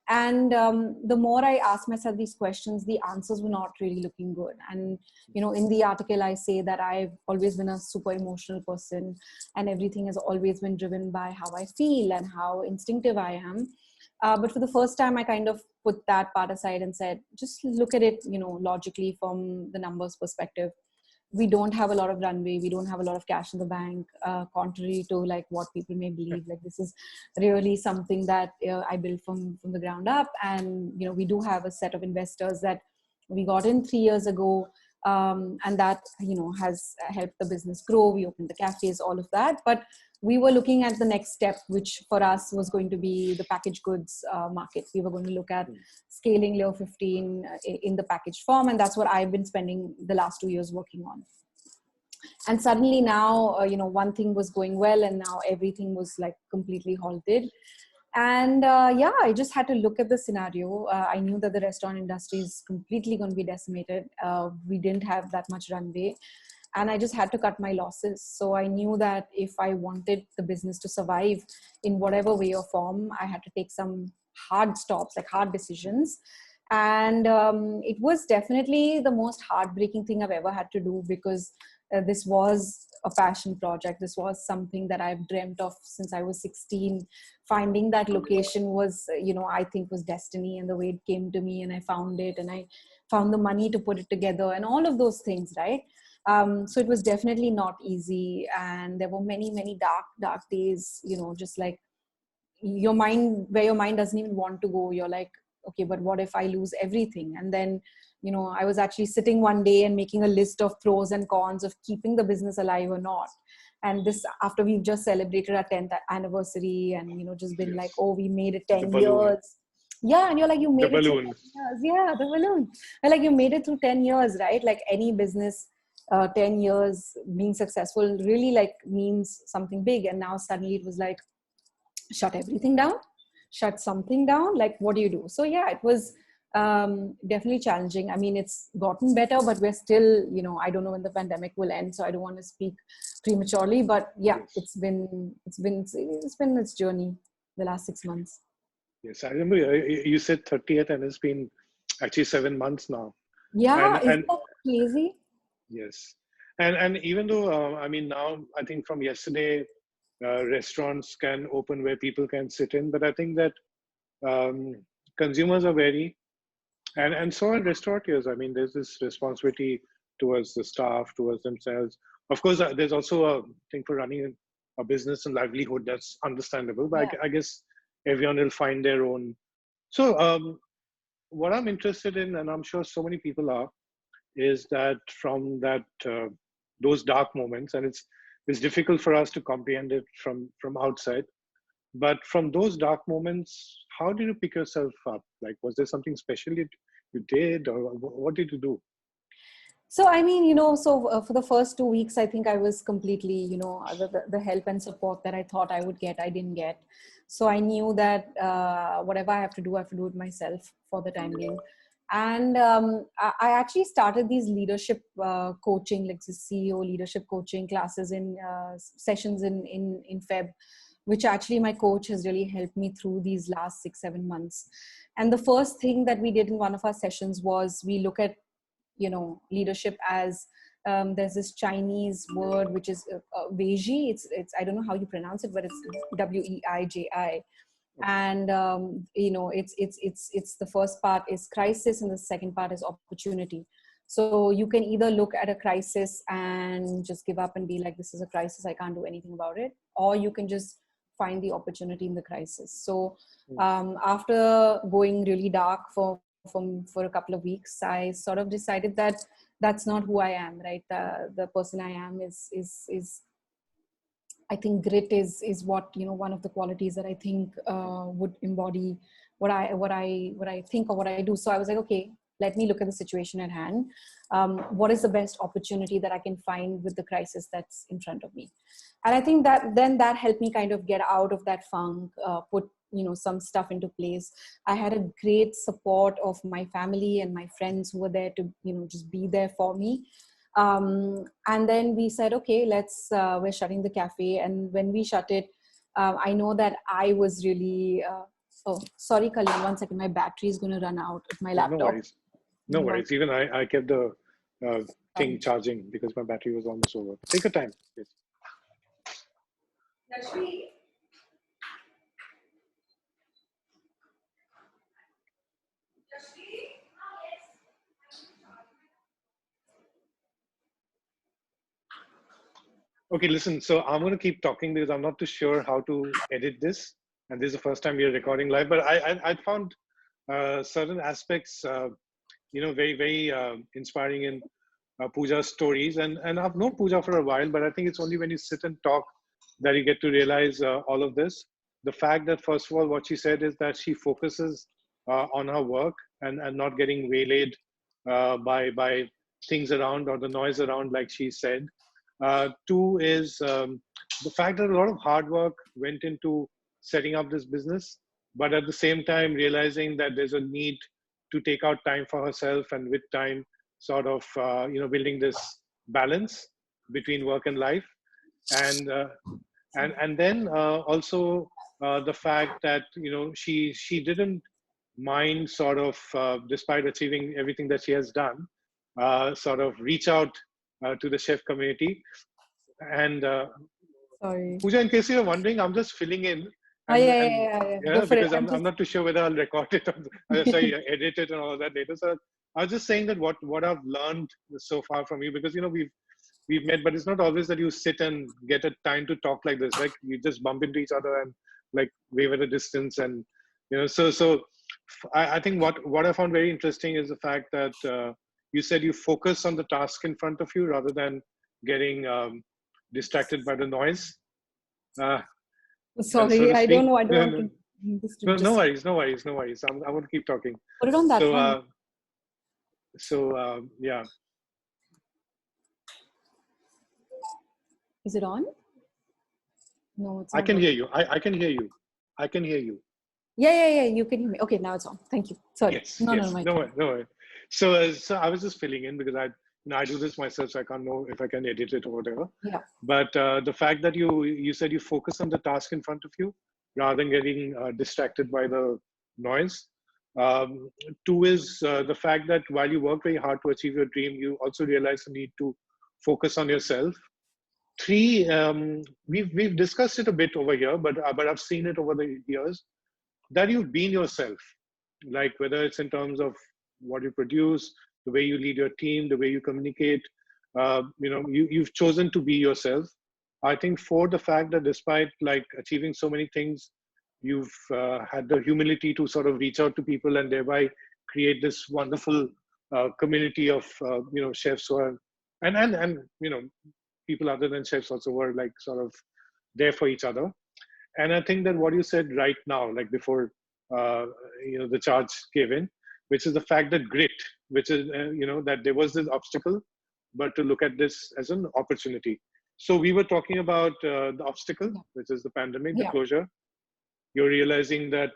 And the more I asked myself these questions, the answers were not really looking good. And in the article I say that I've always been a super emotional person, and everything has always been driven by how I feel and how instinctive I am. But for the first time, I kind of put that part aside and said, just look at it logically from the numbers perspective. We don't have a lot of runway, we don't have a lot of cash in the bank, contrary to like what people may believe. Like, this is really something that I built from the ground up. And we do have a set of investors that we got in 3 years ago, and that has helped the business grow. We opened the cafes, all of that. But we were looking at the next step, which for us was going to be the packaged goods market. We were going to look at scaling Layer 15 in the packaged form. And that's what I've been spending the last 2 years working on. And suddenly now, one thing was going well, and now everything was like completely halted. And I just had to look at the scenario. I knew that the restaurant industry is completely going to be decimated. We didn't have that much runway, and I just had to cut my losses. So I knew that if I wanted the business to survive in whatever way or form, I had to take some hard stops, like hard decisions. And it was definitely the most heartbreaking thing I've ever had to do, because this was a passion project. This was something that I've dreamt of since I was 16. Finding that location was, I think was destiny, and the way it came to me, and I found it, and I found the money to put it together, and all of those things, right? So it was definitely not easy. And there were many, many dark days, just like where your mind doesn't even want to go. You're like, okay, but what if I lose everything? And then, I was actually sitting one day and making a list of pros and cons of keeping the business alive or not. And this, after we've just celebrated our 10th anniversary, and, just been like, Yes. oh, we made it The 10 balloon. years. Yeah. And you're like, you The made it through balloon. 10 years. Yeah, the balloon. Well, like, you made it through 10 years, right? Like any business, 10 years being successful really like means something big. And now suddenly it was like, shut everything down, shut something down. Like, what do you do? So yeah, it was definitely challenging. I mean, it's gotten better, but we're still, I don't know when the pandemic will end, so I don't want to speak prematurely. But yeah, Yes. it's been its journey the last 6 months. Yes. I remember you said 30th, and it's been actually 7 months now. Yeah, isn't And that crazy? yes. And even though, I mean, now I think from yesterday, restaurants can open where people can sit in, but I think that um, consumers are wary, and so are restaurateurs. I mean, there's this responsibility towards the staff, towards themselves. Of course, there's also a thing for running a business and livelihood, that's understandable. But Yeah. I guess everyone will find their own. So what I'm interested in, and I'm sure so many people are, is that from that those dark moments, and it's difficult for us to comprehend it from outside. But from those dark moments, how did you pick yourself up? Like, was there something special you did, or what did you do? So, I mean, you know, so for the first 2 weeks, I think I was completely, you know, the help and support that I thought I would get, I didn't get. So I knew that whatever I have to do it myself for the time being. And I actually started these leadership coaching, like the CEO leadership coaching classes in sessions in Feb, which actually my coach has really helped me through these last 6-7 months. And the first thing that we did in one of our sessions was we look at, you know, leadership as there's this Chinese word which is Weiji. It's I don't know how you pronounce it, but it's Weiji. And you know, it's the first part is crisis and the second part is opportunity. So you can either look at a crisis and just give up and be like, this is a crisis, I can't do anything about it, or you can just find the opportunity in the crisis. So after going really dark for a couple of weeks, I sort of decided that that's not who I am, right? The person I am is I think grit is what, you know, one of the qualities that I think would embody what I think or what I do. So I was like, okay, let me look at the situation at hand. What is the best opportunity that I can find with the crisis that's in front of me? And I think that then that helped me kind of get out of that funk, put, you know, some stuff into place. I had a great support of my family and my friends who were there to, you know, just be there for me. And then we said, okay, we're shutting the cafe. And when we shut it, I know that I was really, oh, sorry, Kalyan, 1 second, my battery is going to run out of my No laptop. worries. No worries. Even I kept the thing charging because my battery was almost over. Take your time, please. Okay, listen. So I'm going to keep talking because I'm not too sure how to edit this, and this is the first time we are recording live. But I found certain aspects, you know, very inspiring in Pooja's stories, and I've known Pooja for a while, but I think it's only when you sit and talk that you get to realize all of this. The fact that, first of all, what she said is that she focuses on her work and not getting waylaid by things around or the noise around, like she said. Two is the fact that a lot of hard work went into setting up this business, but at the same time realizing that there's a need to take out time for herself, and with time, sort of you know, building this balance between work and life, and then also the fact that, you know, she didn't mind sort of despite achieving everything that she has done, sort of reach out to the chef community. And Sorry. Pooja, in case you're wondering, I'm just filling in. Oh, yeah. Go for Because it. I'm not too sure whether I'll record it or sorry, edit it and all of that later. So I was just saying that what I've learned so far from you, because, you know, we've met, but it's not always that you sit and get a time to talk like this. Like, you just bump into each other and like wave at a distance, and you know. So I think what I found very interesting is the fact that you said you focus on the task in front of you rather than getting distracted by the noise, so Sorry, to I don't speak. know. I don't want to. This to No, just no worries. I want to keep talking. put it on that So, one. Yeah. Is it on? No, it's I not can hear working. you. I can hear you. I can hear you. Yeah. You can hear me. Okay, now it's on. Thank you. Sorry. Yes, No, yes. my No turn. worry, no worry. So, so I was just filling in because I do this myself, so I can't know if I can edit it or whatever. Yeah. But the fact that you said you focus on the task in front of you rather than getting distracted by the noise. Um, Two is the fact that while you work very hard to achieve your dream, you also realize the need to focus on yourself. Three, we've discussed it a bit over here, but I've seen it over the years that you've been yourself, like whether it's in terms of what you produce, the way you lead your team, the way you communicate, you know, you've chosen to be yourself. I think for the fact that despite like achieving so many things, you've had the humility to sort of reach out to people and thereby create this wonderful community of chefs who are and people other than chefs also were like sort of there for each other. And I think that what you said right now, like before, the charge gave in, which is the fact that grit, which is, that there was this obstacle, but to look at this as an opportunity. So we were talking about the obstacle, which is the pandemic, the closure. You're realizing that,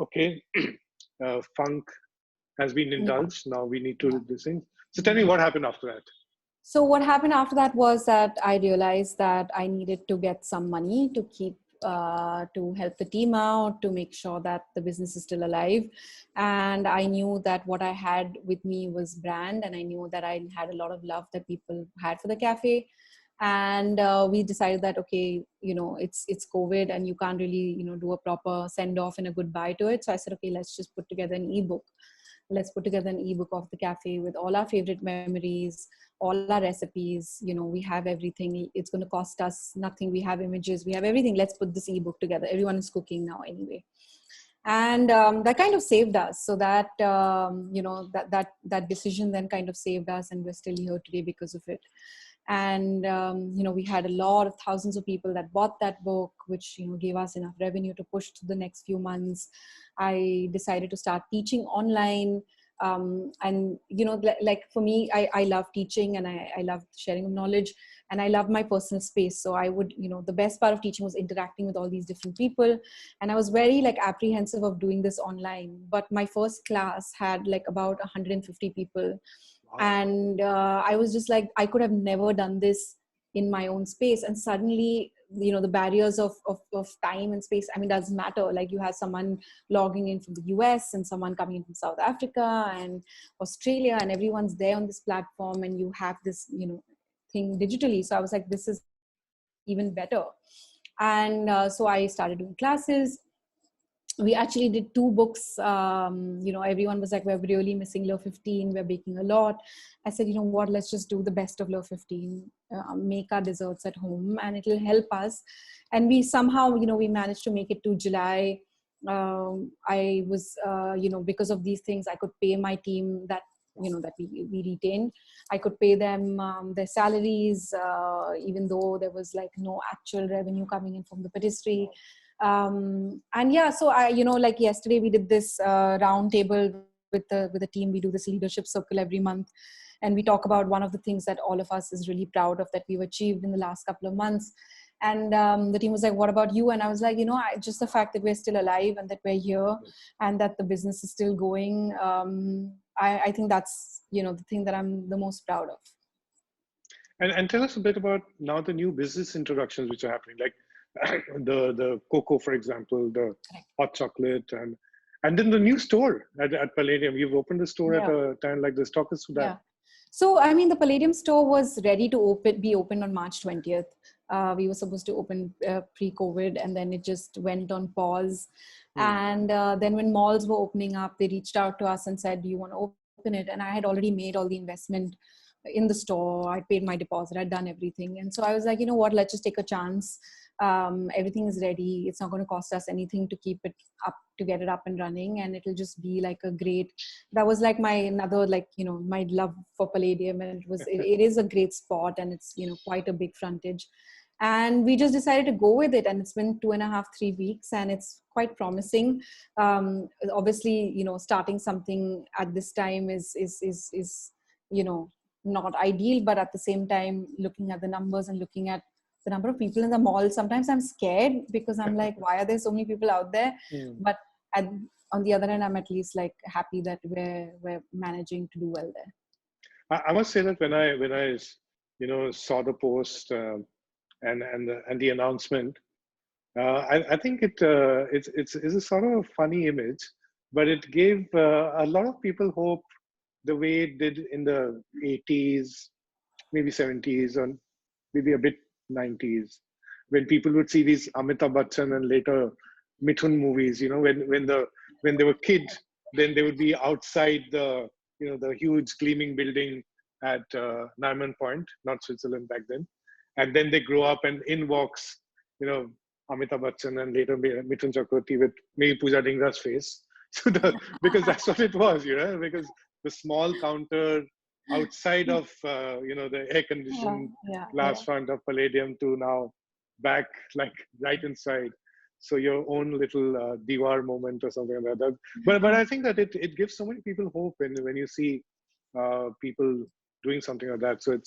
okay, funk has been indulged. Now we need to do this thing. So tell me what happened after that. So what happened after that was that I realized that I needed to get some money to keep to help the team out, to make sure that the business is still alive. And I knew that what I had with me was brand, and I knew that I had a lot of love that people had for the cafe. And we decided that, okay, it's COVID and you can't really, do a proper send off and a goodbye to it. So I said, okay, let's just put together an ebook. Let's put together an ebook of the cafe with all our favorite memories, all our recipes. We have everything. It's going to cost us nothing. We have images, we have everything. Let's put this ebook together. Everyone is cooking now anyway. And that kind of saved us. So that, that decision then kind of saved us, and we're still here today because of it. And we had a lot of thousands of people that bought that book, which gave us enough revenue to push to the next few months. I decided to start teaching online, and like for me, I love teaching, and I love sharing of knowledge, and I love my personal space. So I would, the best part of teaching was interacting with all these different people, and I was very like apprehensive of doing this online. But my first class had like about 150 people. And I was just like, I could have never done this in my own space. And suddenly, the barriers of time and space, I mean, doesn't matter. Like you have someone logging in from the US and someone coming in from South Africa and Australia, and everyone's there on this platform, and you have this, thing digitally. So I was like, this is even better. And so I started doing classes. We actually did 2 books. Everyone was like, we're really missing Law 15. We're baking a lot. I said, you know what, let's just do the best of Law 15, make our desserts at home, and it'll help us. And we somehow, we managed to make it to July. I was, because of these things, I could pay my team that, that we retained. I could pay them their salaries, even though there was like no actual revenue coming in from the patisserie. And yeah, so I, like yesterday we did this round table with the team. We do this leadership circle every month, and we talk about one of the things that all of us is really proud of that we've achieved in the last couple of months. And the team was like, what about you? And I was like, just the fact that we're still alive and that we're here and that the business is still going. I think that's, the thing that I'm the most proud of. And tell us a bit about now the new business introductions which are happening, like the cocoa, for example, the hot chocolate, and then the new store at Palladium. You've opened a store at a time like this. Talk us through that. Yeah. So, I mean, the Palladium store was ready to be opened on March 20th. We were supposed to open pre-COVID, and then it just went on pause. And then when malls were opening up, they reached out to us and said, do you want to open it? And I had already made all the investment in the store. I paid my deposit. I'd done everything. And so I was like, you know what, let's just take a chance. Everything is ready. It's not going to cost us anything to keep it up, to get it up and running. And it'll just be like a great, that was like my another, like, my love for Palladium. And it is a great spot, and it's, quite a big frontage. And we just decided to go with it. And it's been 2.5, 3 weeks, and it's quite promising. Obviously, starting something at this time is not ideal, but at the same time, looking at the numbers and looking at the number of people in the mall, sometimes I'm scared because I'm like, why are there so many people out there? But on the other hand, I'm at least like happy that we're managing to do well there. I must say that when I saw the post and the announcement, I think it's a sort of a funny image, but it gave a lot of people hope, the way it did in the 80s, maybe 70s, and maybe a bit 90s, when people would see these Amitabh Bachchan and later Mithun movies. When they were kids, then they would be outside the huge gleaming building at Naiman Point, not Switzerland back then, and then they grow up, and in walks Amitabh Bachchan and later Mithun Chakraborty with maybe Pooja Dhingra's face. So because that's what it was, because the small counter outside of, the Yeah, air-conditioned yeah, yeah. glass front of Palladium to now back, like right inside. So your own little diwar moment or something like that. But I think that it gives so many people hope when you see people doing something like that. So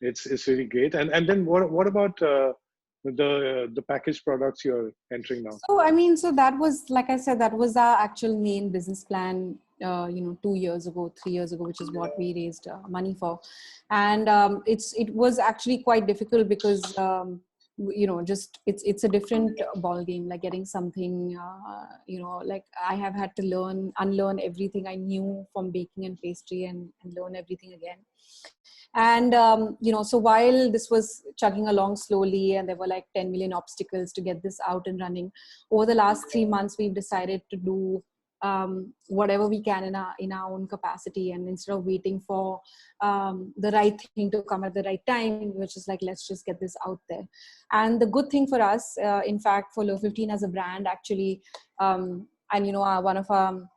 it's really great. And then what about the packaged products you're entering now? So, I mean, so that was, like I said, that was our actual main business plan, 2 years ago, 3 years ago, which is what we raised money for. And it was actually quite difficult because, just it's a different ball game, like getting something, like I have had to unlearn everything I knew from baking and pastry and learn everything again. And so while this was chugging along slowly and there were like 10 million obstacles to get this out and running, over the last 3 months we've decided to do whatever we can in our own capacity, and instead of waiting for the right thing to come at the right time, which is like, let's just get this out there. And the good thing for us, in fact, for Low 15 as a brand, actually, and one of our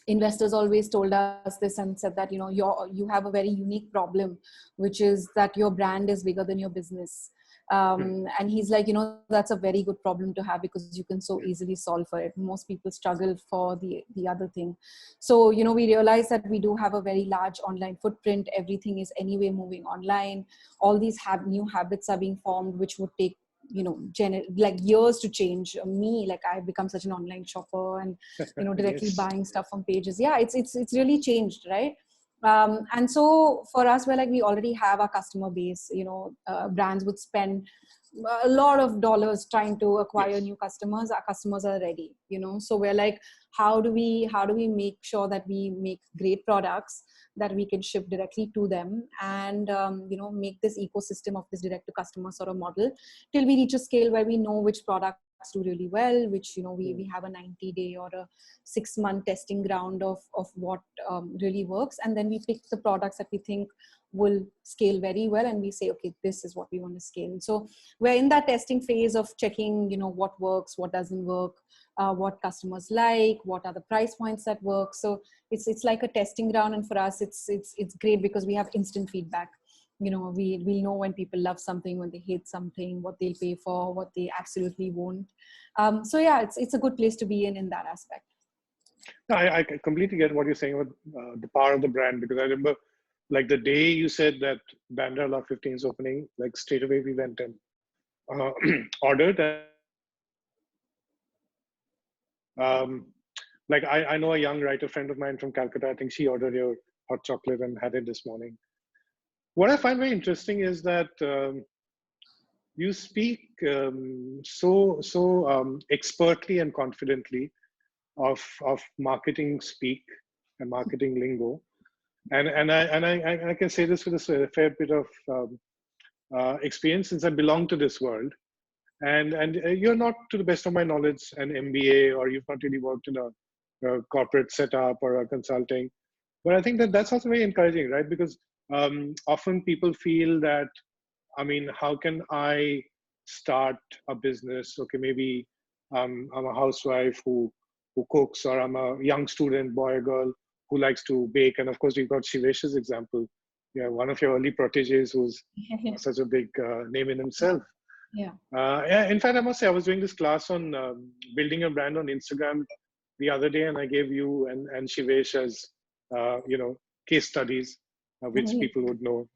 investors always told us this and said that, you have a very unique problem, which is that your brand is bigger than your business. And he's like, that's a very good problem to have, because you can so easily solve for it. Most people struggle for the other thing. So, we realized that we do have a very large online footprint. Everything is anyway moving online. All these new habits are being formed, which would take like years to change. Me, like, I've become such an online shopper and directly Yes. buying stuff from pages. Yeah, it's really changed, right? And so for us, we're like, we already have our customer base. Brands would spend a lot of dollars trying to acquire Yes. new customers. Our customers are ready, so we're like, how do we make sure that we make great products that we can ship directly to them, and make this ecosystem of this direct to customer sort of model till we reach a scale where we know which products do really well, which we have a 90-day or a 6-month testing ground of what really works, and then we pick the products that we think will scale very well, and we say, okay, this is what we want to scale. So we're in that testing phase of checking what works, what doesn't work, what customers like, what are the price points that work. So it's like a testing ground, and for us it's great because we have instant feedback. We know when people love something, when they hate something, what they'll pay for, what they absolutely won't. So yeah, it's a good place to be in that aspect. No, I completely get what you're saying about the power of the brand, because I remember, like, the day you said that Bandra Lot 15 is opening, like straight away we went and ordered. Um, like I know a young writer friend of mine from Calcutta. I think she ordered your hot chocolate and had it this morning. What I find very interesting is that you speak so expertly and confidently of marketing speak and marketing lingo, and I can say this with a fair bit of experience, since I belong to this world. And you're not, to the best of my knowledge, an MBA, or you've not really worked in a corporate setup or a consulting. But I think that that's also very encouraging, right? Because often people feel that, I mean, how can I start a business? Okay, maybe I'm a housewife who cooks, or I'm a young student, boy or girl, who likes to bake. And of course, you've got Shivesh's example. Yeah, one of your early proteges who's such a big name in himself. Yeah. Yeah, in fact, I must say, I was doing this class on building a brand on Instagram the other day, and I gave you and Shivesh as case studies, which people would know,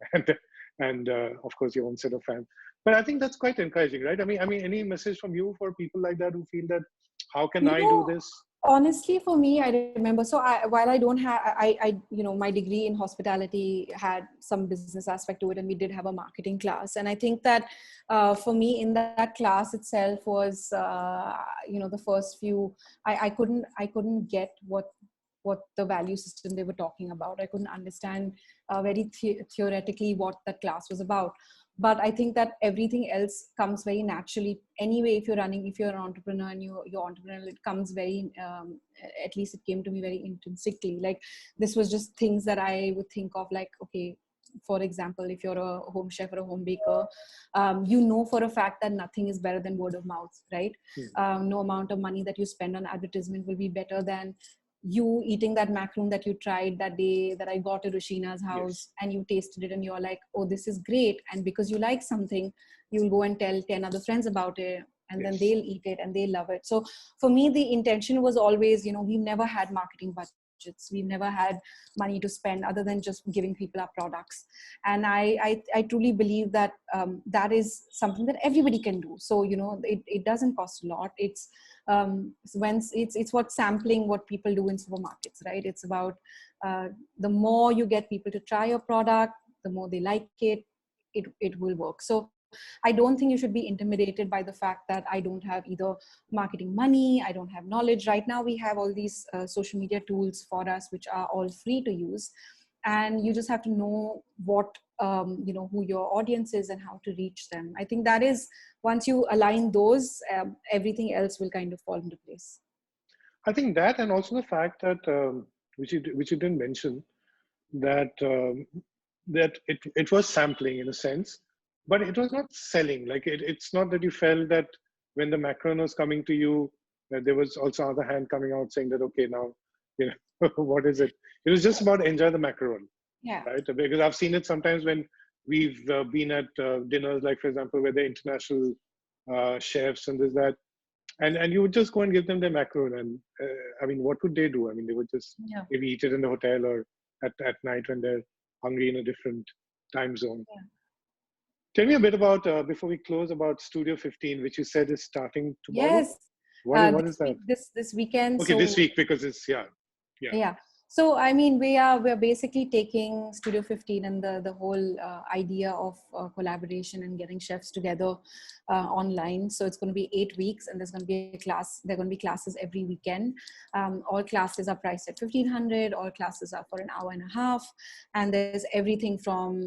and of course your own set of fans. But I think that's quite encouraging, right? I mean, any message from you for people like that who feel that, how can I do this? Honestly, for me, I remember, so while I don't have, my degree in hospitality had some business aspect to it, and we did have a marketing class. And I think that for me, in that class itself was, the first few, I couldn't get what the value system they were talking about. I couldn't understand very theoretically what that class was about. But I think that everything else comes very naturally anyway. If you're an entrepreneur and you're entrepreneurial, it comes very, at least it came to me very intrinsically. Like, this was just things that I would think of, like, okay, for example, if you're a home chef or a home baker, you know for a fact that nothing is better than word of mouth, right? No amount of money that you spend on advertisement will be better than you eating that macaroon that you tried that day that I got at Rushina's house, and you tasted it and you're like, oh, this is great. And because you like something, you'll go and tell 10 other friends about it, and then they'll eat it and they love it. So for me, the intention was always, we've never had marketing budgets. We've never had money to spend other than just giving people our products. And I truly believe that that is something that everybody can do. So, it doesn't cost a lot. It's what sampling what people do in supermarkets, right? It's about the more you get people to try your product, the more they like it will work. So I don't think you should be intimidated by the fact that I don't have either marketing money, I don't have knowledge. Right now we have all these social media tools for us, which are all free to use. And you just have to know what, who your audience is and how to reach them. I think that is, once you align those, everything else will kind of fall into place. I think that, and also the fact that, which you didn't mention, that that it was sampling in a sense, but it was not selling. Like it's not that you felt that when the macaron was coming to you, that there was also other hand coming out saying that, okay, now, what is it? It was just about enjoy the macaron. Yeah. Right. Because I've seen it sometimes when we've been at dinners, like for example, where the international chefs and there's that, and you would just go and give them their macaron, and I mean, what would they do? I mean, they would just maybe eat it in the hotel or at night when they're hungry in a different time zone. Yeah. Tell me a bit about, before we close, about Studio 15, which you said is starting tomorrow. Yes. What is that? This weekend. Okay, so, this week, because it's, Yeah. So, I mean, we're basically taking Studio 15 and the whole idea of collaboration and getting chefs together online. So it's going to be 8 weeks, and there's going to be a class. There are going to be classes every weekend. All classes are priced at 1,500. All classes are for an hour and a half. And there's everything from,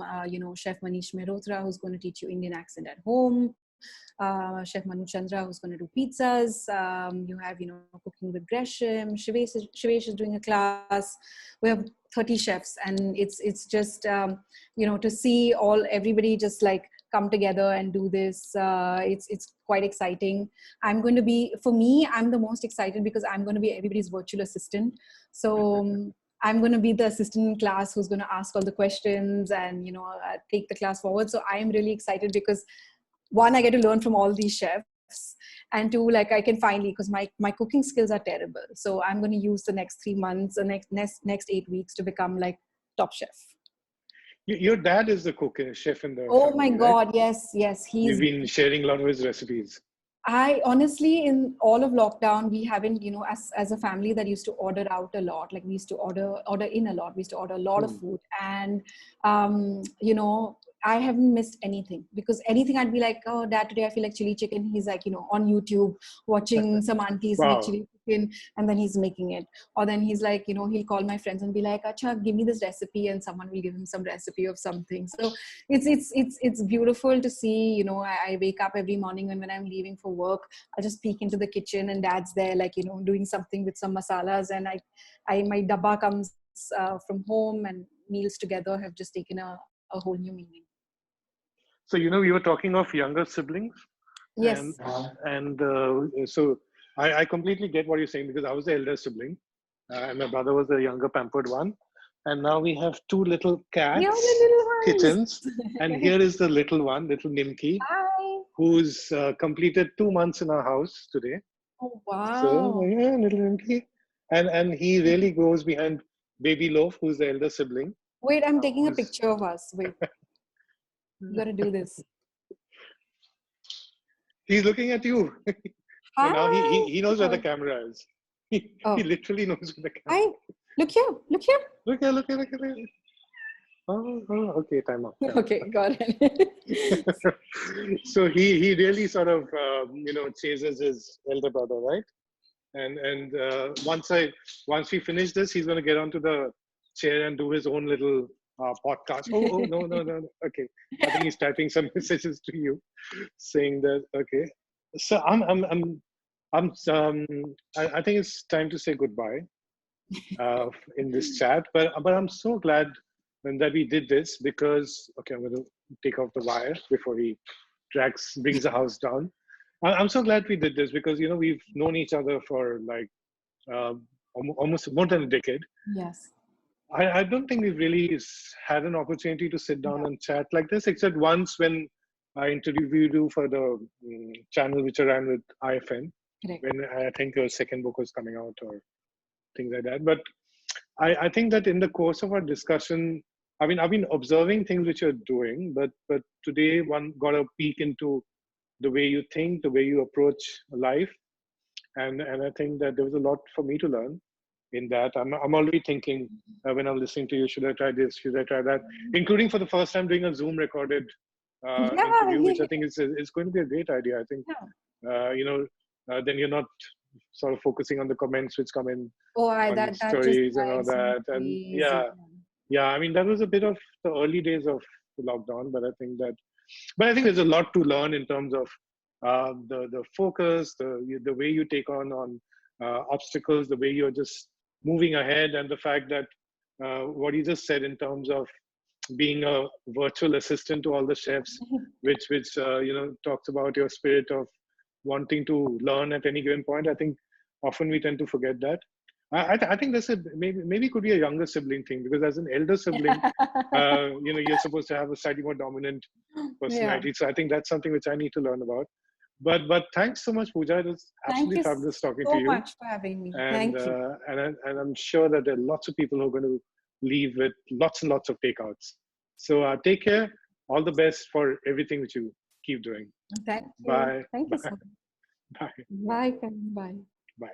Chef Manish Mehrotra, who's going to teach you Indian accent at home. Chef Manu Chandra, who's going to do pizzas. You have, cooking with Gresham. Shivesh is doing a class. We have 30 chefs, and it's just, to see everybody just like come together and do this. It's quite exciting. I'm going to be, for me, I'm the most excited because I'm going to be everybody's virtual assistant. So I'm going to be the assistant in class who's going to ask all the questions and, take the class forward. So I'm really excited because, one, I get to learn from all these chefs, and two, like I can finally, because my cooking skills are terrible. So I'm going to use the next 3 months, the next 8 weeks to become like top chef. Your dad is the cook, chef in the Oh family, my God, right? yes. You've been sharing a lot of his recipes. I honestly, in all of lockdown, we haven't, as a family that used to order out a lot, like we used to order in a lot. We used to order a lot of food, and, I haven't missed anything, because anything I'd be like, oh, Dad, today I feel like chili chicken. He's like, on YouTube watching some aunties make chili chicken, and then he's making it. Or then he's like, he'll call my friends and be like, Acha, give me this recipe, and someone will give him some recipe of something. So it's beautiful to see. I wake up every morning, and when I'm leaving for work, I just peek into the kitchen, and Dad's there, like, doing something with some masalas, and my dabba comes from home, and meals together have just taken a whole new meaning. So, we were talking of younger siblings. Yes. And so I completely get what you're saying, because I was the elder sibling, and my brother was the younger pampered one. And now we have 2 little cats, kittens. And here is the little one, little Nimki. Hi. Who's completed 2 months in our house today. Oh, wow. So, yeah, little Nimki. And he really goes behind Baby Loaf, who's the elder sibling. Wait, I'm taking a picture of us. Wait. You got to do this. He's looking at you. So now he knows where the camera is. He literally knows where the camera is. Look here. Look here. Oh, okay, time out. Okay, got it. So he really sort of, chases his elder brother, right? And once we finish this, he's going to get onto the chair and do his own little podcast. Oh, no. Okay, I think he's typing some messages to you, saying that. Okay, so I think it's time to say goodbye in this chat. But I'm so glad and that we did this because, okay, I'm going to take off the wire before he brings the house down. I'm so glad we did this because, we've known each other for like almost more than a decade. Yes. I don't think we've really had an opportunity to sit down and chat like this, except once when I interviewed you for the channel which I ran with IFN, Correct. when I think your second book was coming out or things like that. But I think that in the course of our discussion, I mean, I've been observing things which you're doing, but today one got a peek into the way you think, the way you approach life, and I think that there was a lot for me to learn in that. I'm already thinking when I'm listening to you, should I try this? Should I try that? Including for the first time doing a Zoom recorded interview, which I think is going to be a great idea. I think then you're not sort of focusing on the comments which come in on That just stories and all that. And yeah, I mean that was a bit of the early days of the lockdown, but I think there's a lot to learn in terms of the focus, the way you take on obstacles, the way you're just moving ahead, and the fact that what you just said in terms of being a virtual assistant to all the chefs, which talks about your spirit of wanting to learn at any given point. I think often we tend to forget that. I think that's maybe could be a younger sibling thing, because as an elder sibling, you're supposed to have a slightly more dominant personality. So I think that's something which I need to learn about. But thanks so much, Pooja. It was absolutely fabulous talking to you. Thank you so much for having me. And, Thank you. And I'm sure that there are lots of people who are going to leave with lots and lots of takeouts. So take care. All the best for everything that you keep doing. Thank you. Bye. Thank you so much. Bye. Bye. Bye. Bye.